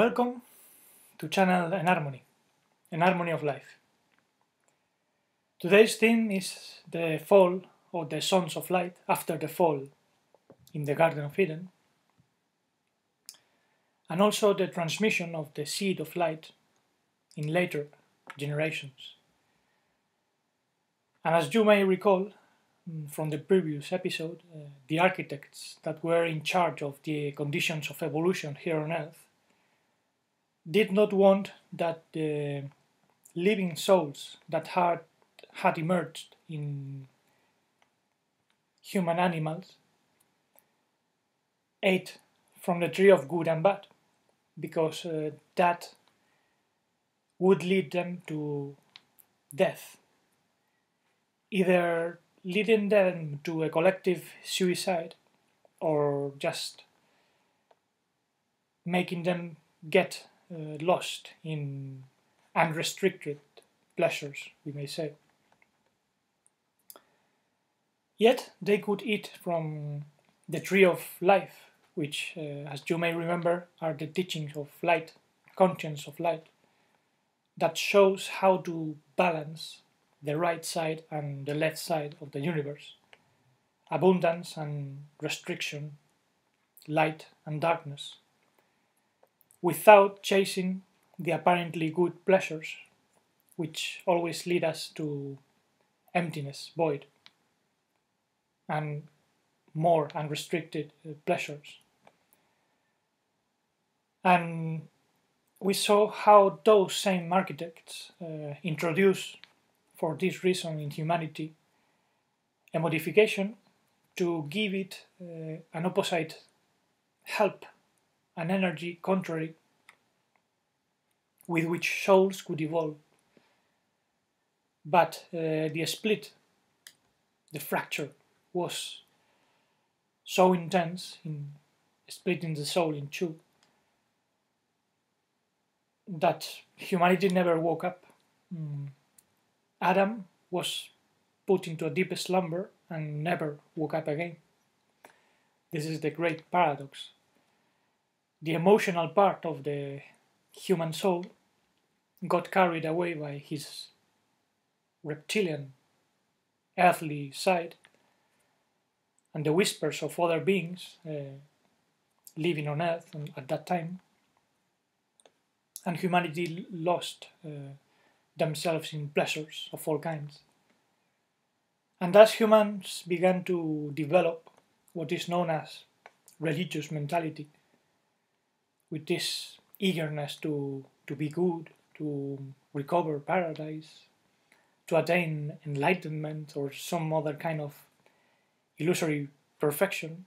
Welcome to channel An Harmony of Life. Today's theme is the fall of the sons of light after the fall in the Garden of Eden, and also the transmission of the seed of light in later generations. And as you may recall from the previous episode, the architects that were in charge of the conditions of evolution here on Earth did not want that the living souls that had emerged in human animals ate from the tree of good and bad, because that would lead them to death, either leading them to a collective suicide or just making them get lost in unrestricted pleasures, we may say. Yet they could eat from the tree of life, which, as you may remember, are the teachings of light, conscience of light, that shows how to balance the right side and the left side of the universe, abundance and restriction, light and darkness, without chasing the apparently good pleasures, which always lead us to emptiness, void, and more unrestricted pleasures. And we saw how those same architects introduce, for this reason in humanity, a modification to give it an opposite help, an energy contrary with which souls could evolve. But the split, the fracture, was so intense in splitting the soul in two that humanity never woke up. Adam was put into a deep slumber and never woke up again. This is the great paradox. The emotional part of the human soul got carried away by his reptilian, earthly side, and the whispers of other beings living on Earth at that time, and humanity lost themselves in pleasures of all kinds. And thus humans began to develop what is known as religious mentality, with this eagerness to be good, to recover paradise, to attain enlightenment or some other kind of illusory perfection,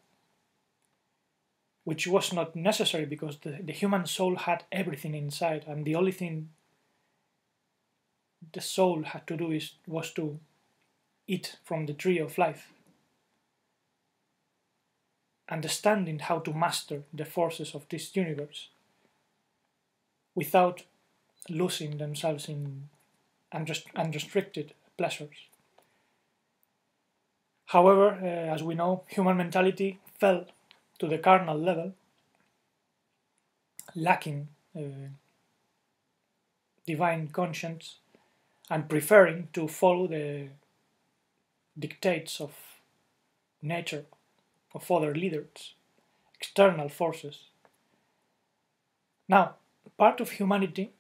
which was not necessary because the human soul had everything inside, and the only thing the soul had to do was to eat from the tree of life, understanding how to master the forces of this universe without losing themselves in unrestricted pleasures. However, as we know, human mentality fell to the carnal level, lacking divine conscience and preferring to follow the dictates of nature, of other leaders, external forces. Now, part of humanity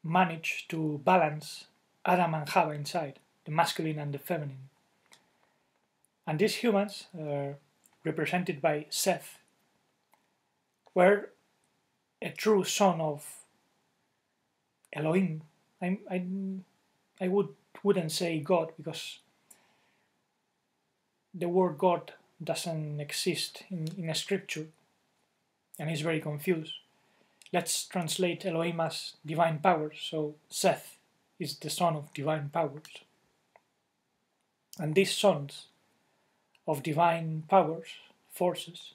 managed to balance Adam and Hava inside, the masculine and the feminine. And these humans, represented by Seth, were a true son of Elohim. I wouldn't say God, because the word God doesn't exist in a scripture and is very confused. Let's translate Elohim as divine powers, so Seth is the son of divine powers. And these sons of divine powers, forces,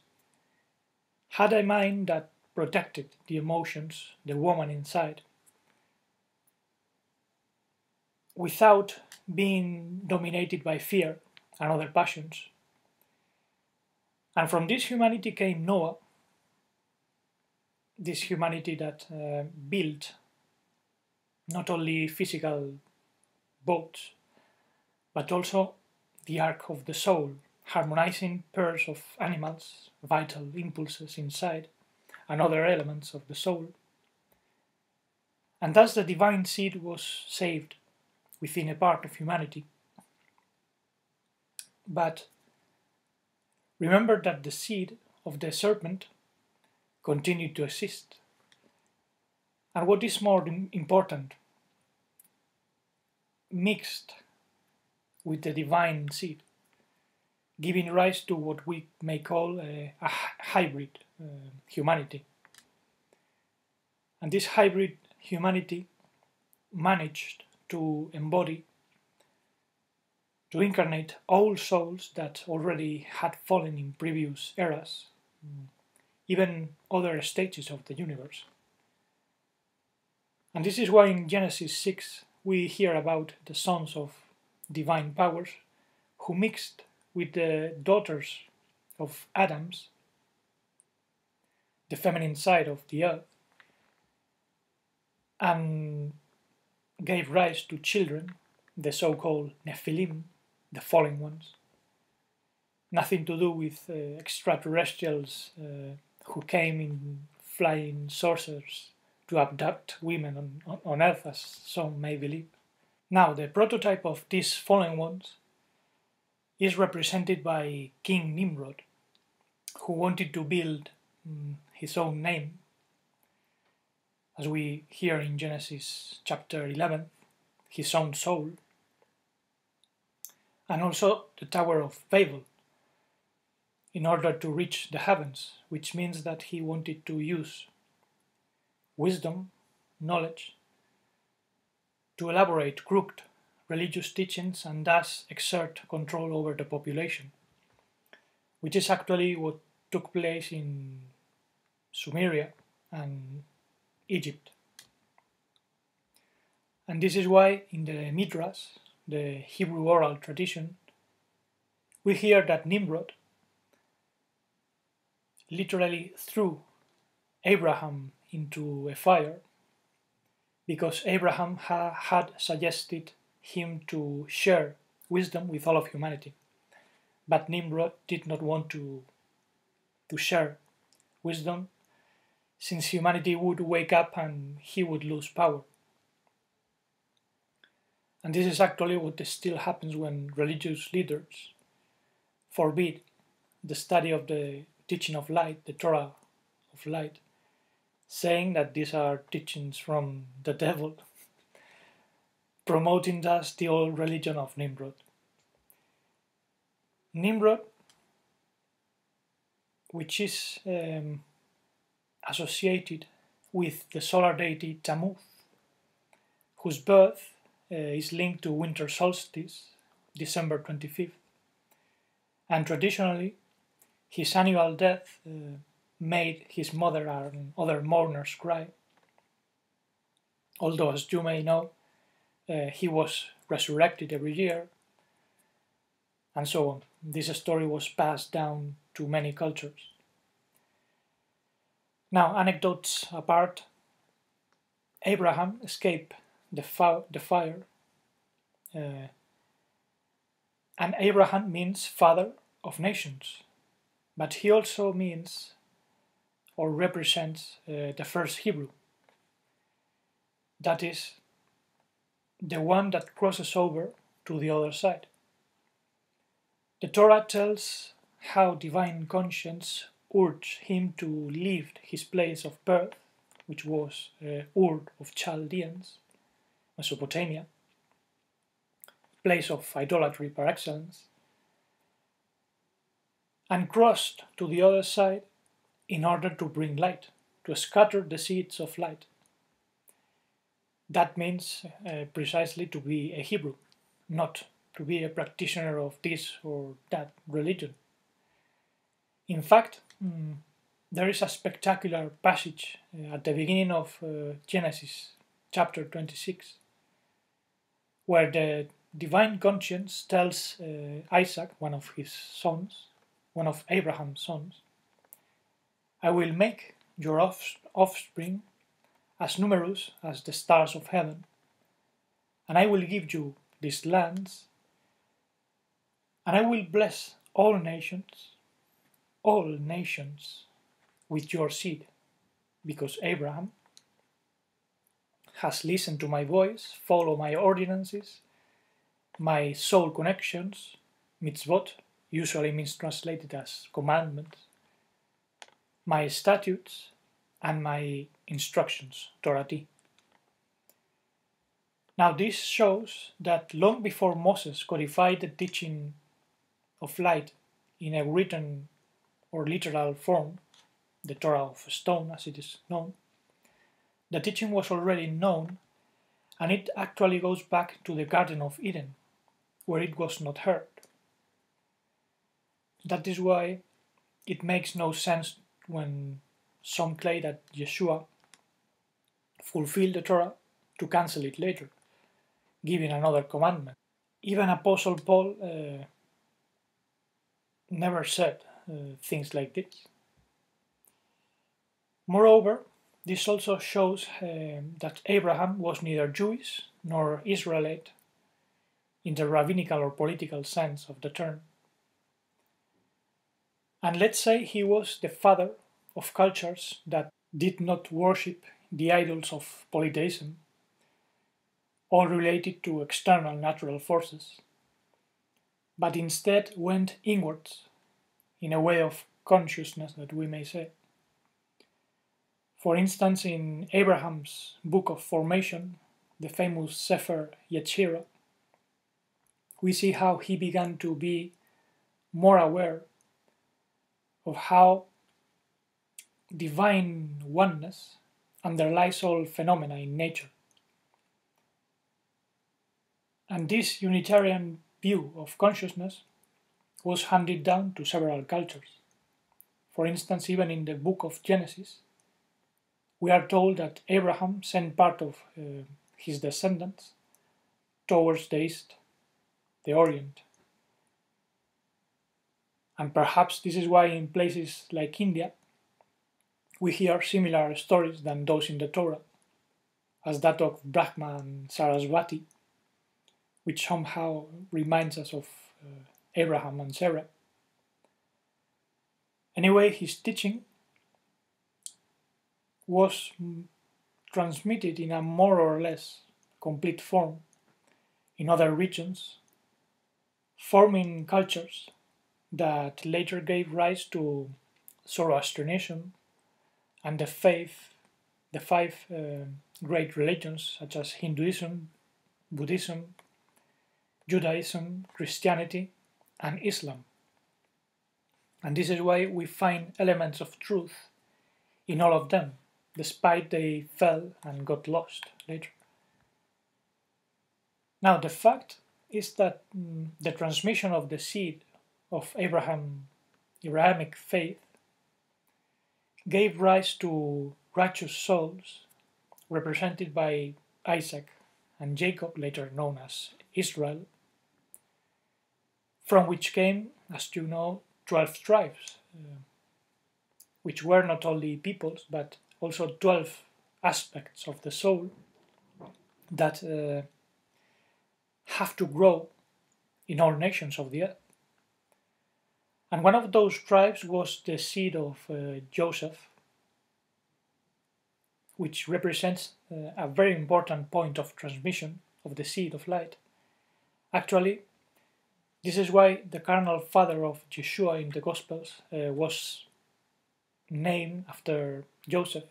had a mind that protected the emotions, the woman inside, without being dominated by fear and other passions. And from this humanity came Noah, this humanity that built not only physical boats, but also the arc of the soul, harmonizing pairs of animals, vital impulses inside, and other elements of the soul. And thus the divine seed was saved within a part of humanity. But remember that the seed of the serpent continued to exist. And what is more important, mixed with the divine seed, giving rise to what we may call a hybrid humanity. And this hybrid humanity managed to embody, to incarnate all souls that already had fallen in previous eras, even other stages of the universe. And this is why in Genesis 6 we hear about the sons of divine powers who mixed with the daughters of Adam's, the feminine side of the earth, and gave rise to children, the so-called Nephilim, the fallen ones. Nothing to do with extraterrestrials who came in flying saucers to abduct women on Earth, as some may believe. Now, the prototype of these fallen ones is represented by King Nimrod, who wanted to build his own name, as we hear in Genesis chapter 11, his own soul, and also the Tower of Babel, in order to reach the heavens, which means that he wanted to use wisdom, knowledge, to elaborate crooked religious teachings and thus exert control over the population, which is actually what took place in Sumeria and Egypt. And this is why in the Midrash, the Hebrew oral tradition, we hear that Nimrod literally threw Abraham into a fire because Abraham had suggested him to share wisdom with all of humanity. But Nimrod did not want to share wisdom, since humanity would wake up and he would lose power. And this is actually what still happens when religious leaders forbid the study of the teaching of light, the Torah of light, saying that these are teachings from the devil, promoting thus the old religion of Nimrod. Nimrod, which is associated with the solar deity Tammuz, whose birth is linked to winter solstice, December 25th, and traditionally his annual death made his mother and other mourners cry, although as you may know, he was resurrected every year, and so on. This story was passed down to many cultures. Now, anecdotes apart, Abraham escaped the fire, and Abraham means father of nations, but he also means or represents the first Hebrew, that is, the one that crosses over to the other side. The Torah tells how divine conscience urged him to leave his place of birth, which was Ur of Chaldeans, Mesopotamia, place of idolatry par excellence, and crossed to the other side in order to bring light, to scatter the seeds of light. That means precisely to be a Hebrew, not to be a practitioner of this or that religion. In fact, there is a spectacular passage at the beginning of Genesis chapter 26, where the divine conscience tells Isaac, one of his sons, one of Abraham's sons, I will make your offspring as numerous as the stars of heaven, and I will give you these lands, and I will bless all nations with your seed, because Abraham has listened to my voice, followed my ordinances, my soul connections, mitzvot, usually means translated as commandments, my statutes, and my instructions, Torati. Now this shows that long before Moses codified the teaching of light in a written or literal form, the Torah of stone as it is known, the teaching was already known, and it actually goes back to the Garden of Eden, where it was not heard. That is why it makes no sense when some claim that Yeshua fulfilled the Torah to cancel it later, giving another commandment. Even Apostle Paul never said things like this. Moreover, this also shows that Abraham was neither Jewish nor Israelite in the rabbinical or political sense of the term. And let's say he was the father of cultures that did not worship the idols of polytheism, all related to external natural forces, but instead went inwards in a way of consciousness that we may say. For instance, in Abraham's Book of Formation, the famous Sefer Yetzirah, we see how he began to be more aware of how divine oneness underlies all phenomena in nature. And this Unitarian view of consciousness was handed down to several cultures. For instance, even in the book of Genesis, we are told that Abraham sent part of his descendants towards the east, the Orient. And perhaps this is why in places like India we hear similar stories than those in the Torah, as that of Brahma and Saraswati, which somehow reminds us of Abraham and Sarah. Anyway, his teaching was transmitted in a more or less complete form in other regions, forming cultures that later gave rise to Zoroastrianism and the five great religions such as Hinduism, Buddhism, Judaism, Christianity, and Islam. And this is why we find elements of truth in all of them, despite they fell and got lost later. Now, the fact is that the transmission of the seed of Abrahamic faith gave rise to righteous souls represented by Isaac and Jacob, later known as Israel, from which came, as you know, 12 tribes, which were not only peoples but also 12 aspects of the soul that have to grow in all nations of the earth. And one of those tribes was the seed of Joseph, which represents a very important point of transmission of the seed of light. Actually, this is why the carnal father of Yeshua in the Gospels was named after Joseph.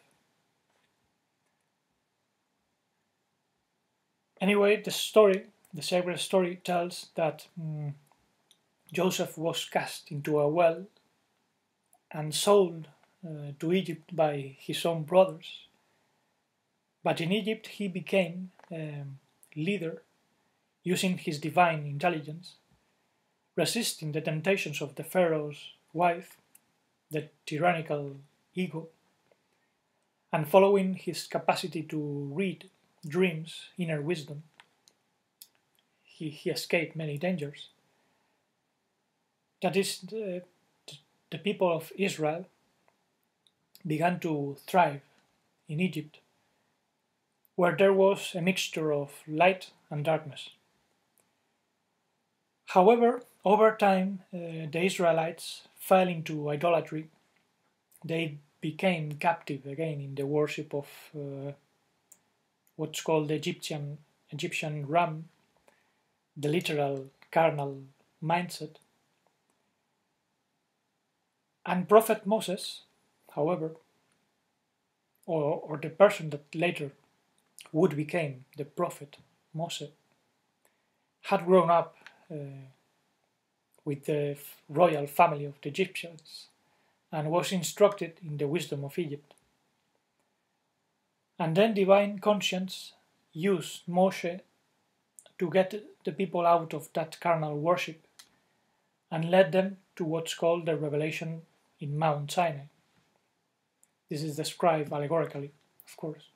Anyway, the sacred story tells that Joseph was cast into a well and sold to Egypt by his own brothers. But in Egypt he became leader using his divine intelligence, resisting the temptations of the Pharaoh's wife, the tyrannical ego, and following his capacity to read dreams, inner wisdom. He escaped many dangers. That is, the people of Israel began to thrive in Egypt, where there was a mixture of light and darkness. However, over time, the Israelites fell into idolatry. They became captive again in the worship of what's called the Egyptian Ram, the literal carnal mindset. And Prophet Moses, however, or the person that later would become the prophet Moses, had grown up with the royal family of the Egyptians and was instructed in the wisdom of Egypt. And then divine conscience used Moshe to get the people out of that carnal worship and led them to what's called the revelation in Mount Sinai. This is described allegorically, of course.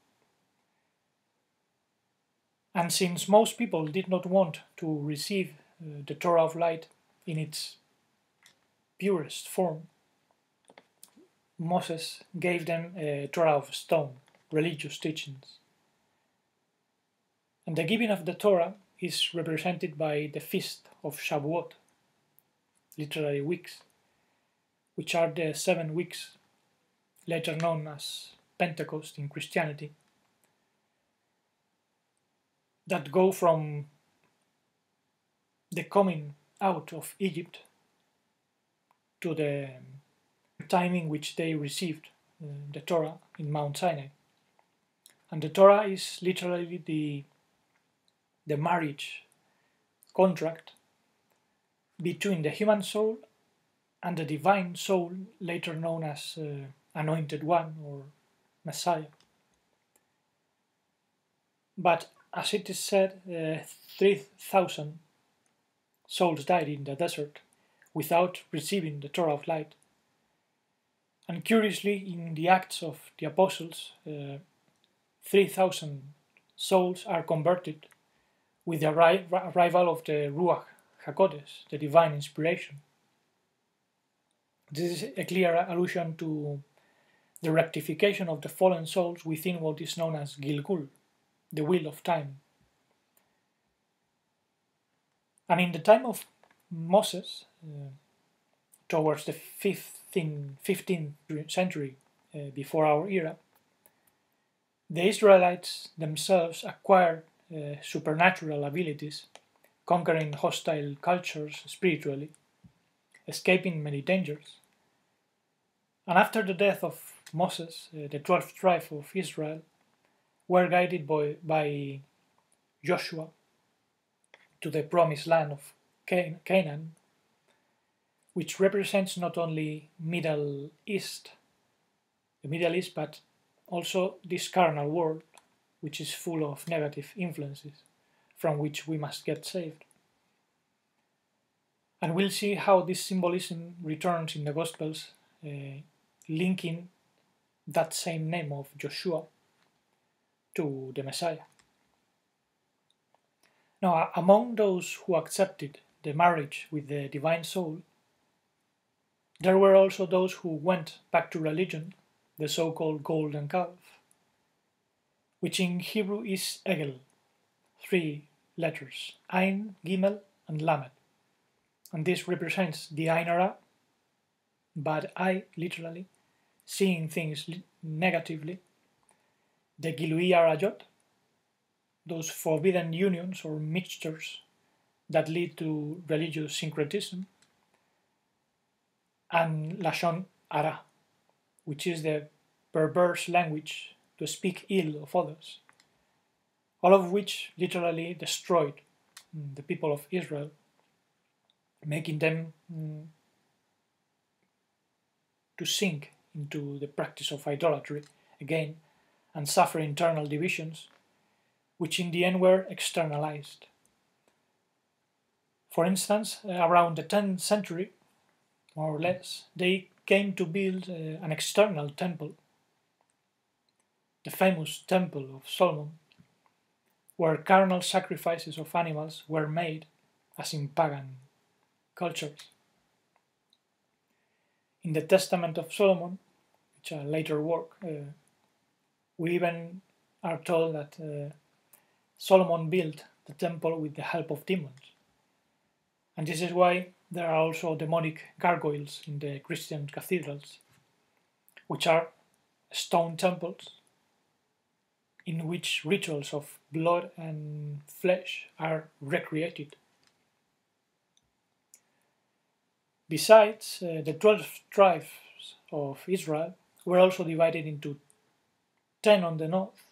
And since most people did not want to receive the Torah of light in its purest form, Moses gave them a Torah of stone, religious teachings. And the giving of the Torah is represented by the feast of Shavuot, literally weeks, which are the 7 weeks, later known as Pentecost in Christianity, that go from the coming out of Egypt to the time in which they received the Torah in Mount Sinai. And the Torah is literally the marriage contract between the human soul and the divine soul, later known as Anointed One or Messiah. But as it is said, 3,000 souls died in the desert without receiving the Torah of light. And curiously, in the Acts of the Apostles, 3,000 souls are converted with the arrival of the Ruach HaKodesh, the divine inspiration. This is a clear allusion to the rectification of the fallen souls within what is known as Gilgul, the wheel of time. And in the time of Moses, towards the 15th century before our era, the Israelites themselves acquired supernatural abilities, conquering hostile cultures spiritually, escaping many dangers. And after the death of Moses, the 12th tribe of Israel were guided by Joshua to the promised land of Canaan, which represents not only the Middle East, but also this carnal world, which is full of negative influences, from which we must get saved. And we'll see how this symbolism returns in the Gospels, linking that same name of Joshua to the Messiah. Now, among those who accepted the marriage with the divine soul, there were also those who went back to religion, the so-called golden calf, which in Hebrew is Egel, 3 letters, Ain, Gimel, and Lamed. And this represents the Ain Hara, bad eye, literally, seeing things negatively, the Gilui Arayot, those forbidden unions or mixtures that lead to religious syncretism, and Lashon Hara, which is the perverse language to speak ill of others, all of which literally destroyed the people of Israel, making them to sink into the practice of idolatry again and suffer internal divisions, which in the end were externalized. For instance, around the 10th century, more or less, they came to build an external temple, the famous Temple of Solomon, where carnal sacrifices of animals were made, as in pagan cultures. In the Testament of Solomon, it's a later work. We even are told that Solomon built the temple with the help of demons. And this is why there are also demonic gargoyles in the Christian cathedrals, which are stone temples in which rituals of blood and flesh are recreated. Besides, the 12 tribes of Israel were also divided into 10 on the north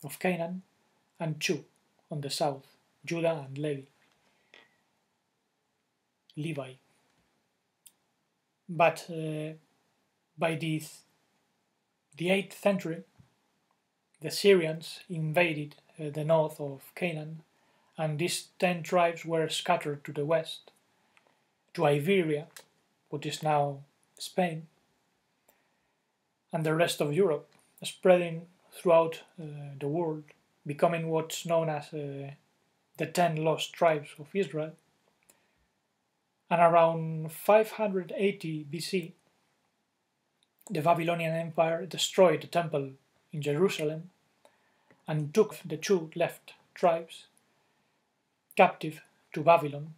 of Canaan and 2 on the south, Judah and Levi. But by the 8th century, the Syrians invaded the north of Canaan, and these 10 tribes were scattered to the west, to Iberia, what is now Spain, and the rest of Europe, spreading throughout the world, becoming what's known as the 10 lost tribes of Israel. And around 580 BC, the Babylonian Empire destroyed the temple in Jerusalem and took the 2 left tribes captive to Babylon,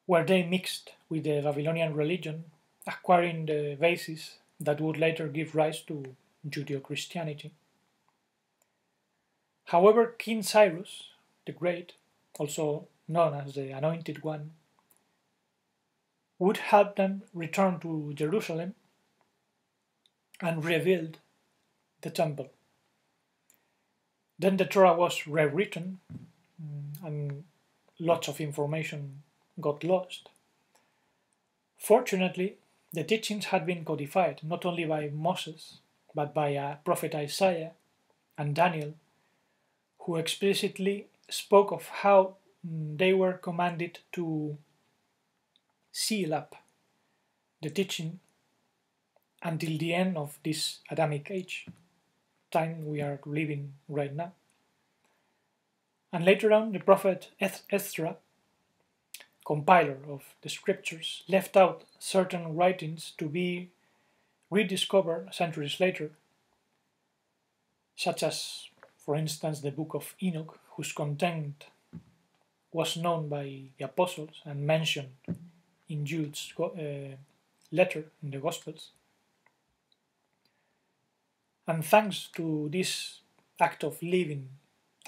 where they mixed with the Babylonian religion, acquiring the basis that would later give rise to Judeo-Christianity. However, King Cyrus the Great, also known as the Anointed One, would help them return to Jerusalem and rebuild the temple. Then the Torah was rewritten and lots of information got lost. Fortunately, the teachings had been codified not only by Moses, but by Prophet Isaiah and Daniel, who explicitly spoke of how they were commanded to seal up the teaching until the end of this Adamic age, time we are living right now. And later on, the prophet Ezra, compiler of the scriptures, left out certain writings to be rediscovered centuries later, such as, for instance, the Book of Enoch, whose content was known by the apostles and mentioned in Jude's letter in the Gospels. And thanks to this act of leaving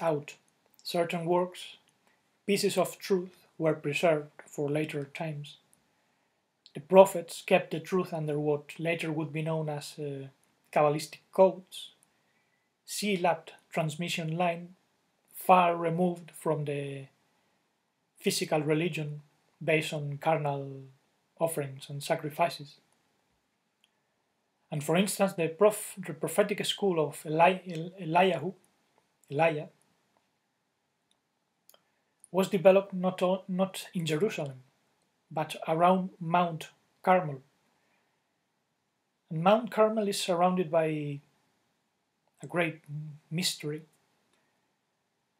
out certain works, pieces of truth were preserved for later times. The prophets kept the truth under what later would be known as Kabbalistic codes, seal-up transmission line, far removed from the physical religion based on carnal offerings and sacrifices. And for instance, the prophetic school of Elijah was developed not in Jerusalem, but around Mount Carmel. And Mount Carmel is surrounded by a great mystery,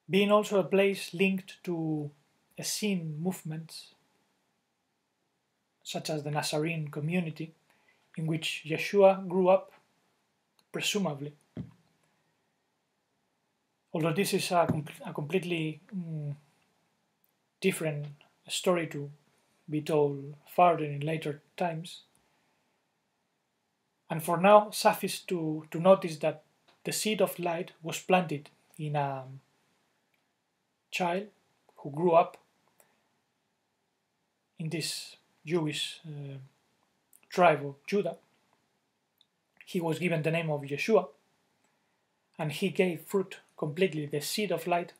being also a place linked to Essene movements, such as the Nazarene community, in which Yeshua grew up, presumably. Although this is a completely different story to be told further in later times. And for now, suffice to notice that the seed of light was planted in a child who grew up in this Jewish tribe of Judah. He was given the name of Yeshua, and he gave fruit completely. The seed of light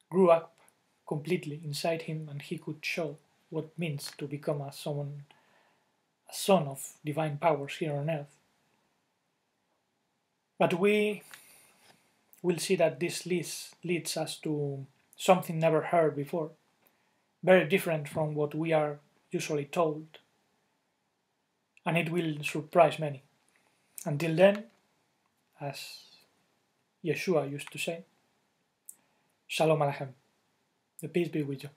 grew up completely inside him, and he could show what it means to become a son of divine powers here on earth. But we will see that this leads us to something never heard before, very different from what we are usually told, and it will surprise many. Until then, as Yeshua used to say, Shalom Aleichem, the peace be with you.